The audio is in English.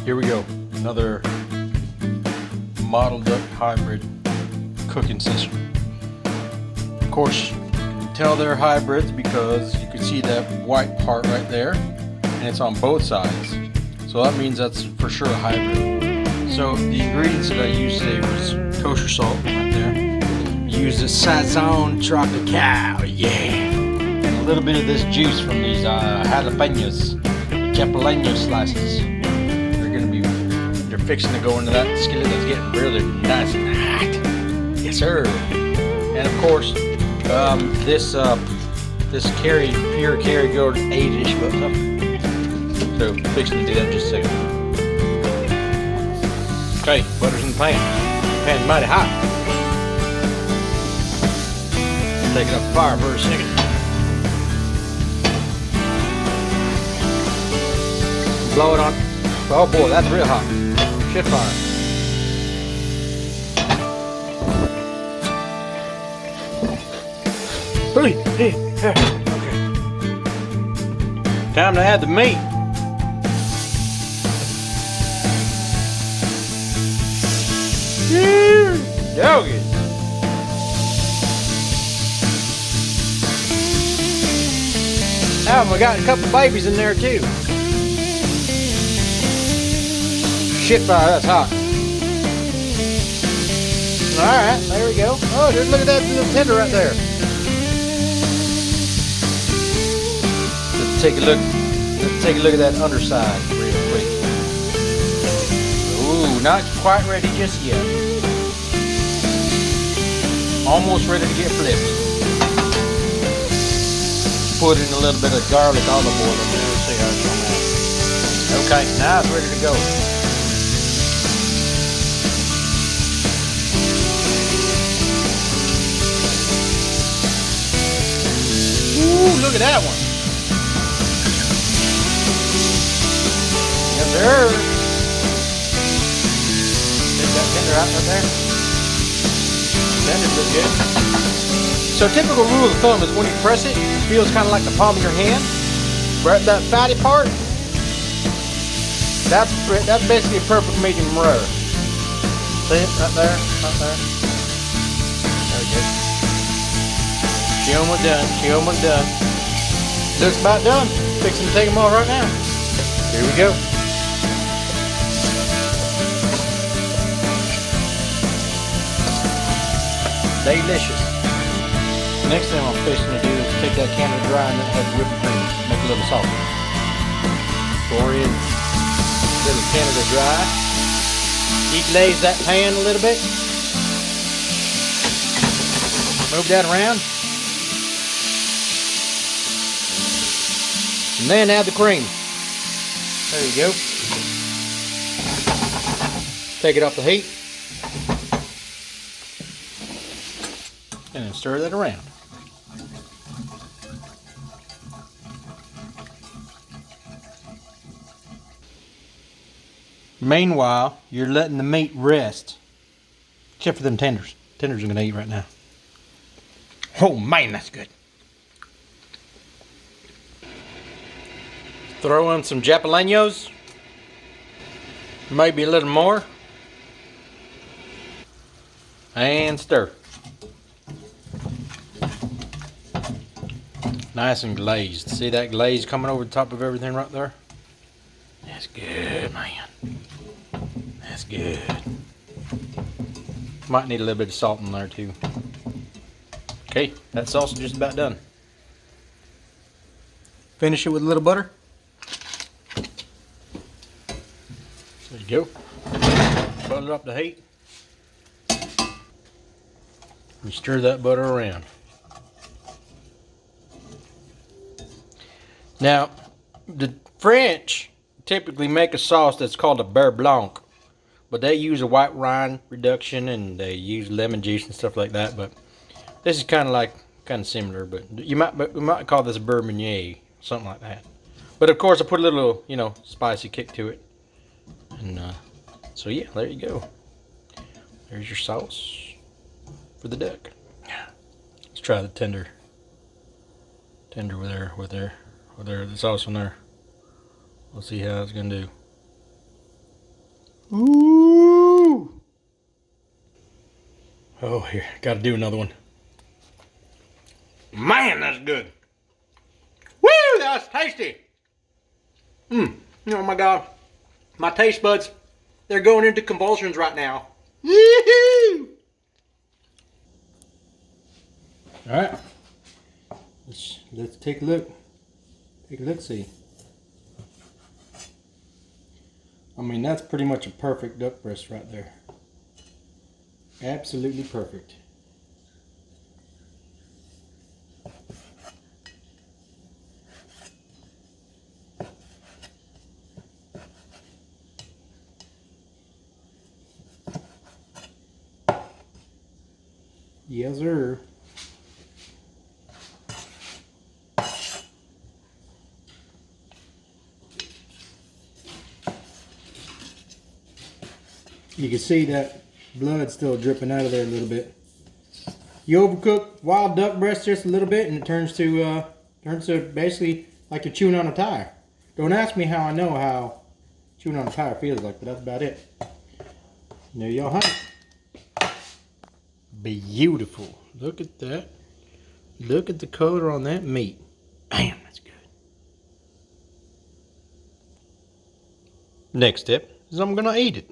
Here we go, another modeled up hybrid cooking system. Of course, you can tell they're hybrids because you can see that white part right there, and it's on both sides. So that means that's for sure a hybrid. So the ingredients that I used today was kosher salt right there. Use the Sazon Tropical, yeah, and a little bit of this juice from these jalapenos, jalapeno slices. They're fixing to go into that skillet that's getting really nice and hot. Yes, sir. And of course, this pure Kerrygold 8-ish bucks up. So fixing to do that in just a second. Okay, butter's in the pan. Pan's mighty hot. Take it off the fire for a second. Blow it on. Oh boy, that's real hot. Shit fire. Okay. Time to add the meat. Doggy. Oh, we got a couple babies in there too. Shit fire, that's hot. Alright, there we go. Oh, just look at that little tender right there. Let's take a look at that underside real quick. Ooh, not quite ready just yet. Almost ready to get flipped. Put in a little bit of garlic olive oil in there and see how it's going out. Okay, now it's ready to go. Ooh, look at that one. Yes, sir. Take that tender out right there. Tenders look good. So a typical rule of thumb is when you press it, it feels kind of like the palm of your hand. Right, that fatty part, that's basically a perfect medium rare. See it right there, right there. There we go. She almost done. She almost done. Looks about done. Fixing to take them off right now. Here we go. Delicious. Next thing I'm fixing to do is take that can of dry and have whipped cream. Make a little salt. Pour in a little Canada Dry. Deglaze that pan a little bit. Move that around. And then add the cream. There you go. Take it off the heat. And then stir that around. Meanwhile, you're letting the meat rest. Except for them tenders. Tenders are going to eat right now. Oh man, that's good. Throw in some jalapenos. Maybe a little more. And stir. Nice and glazed. See that glaze coming over the top of everything right there? That's good, man. That's good. Might need a little bit of salt in there too. Okay, that sauce is just about done. Finish it with a little butter. There you go. Butter up the heat. And stir that butter around. Now, the French typically make a sauce that's called a beurre blanc, but they use a white wine reduction and they use lemon juice and stuff like that. But this is kind of similar, but we might call this a beurre meunier, something like that. But of course, I put a little, spicy kick to it, and so yeah, there you go. There's your sauce for the duck. Let's try the tender with there, the sauce on there. We'll see how it's gonna do. Ooh. Oh, here, gotta do another one. Man, that's good. Woo, that's tasty. Oh my God. My taste buds, they're going into convulsions right now. Yee-hoo! All right. Let's take a look. Take a look, see. I mean, that's pretty much a perfect duck breast right there. Absolutely perfect. Yes, sir. You can see that blood still dripping out of there a little bit. You overcook wild duck breast just a little bit, and it turns to basically like you're chewing on a tire. Don't ask me how I know how chewing on a tire feels like, but that's about it. And there y'all have it. Beautiful. Look at that. Look at the color on that meat. Damn, that's good. Next step is I'm gonna eat it.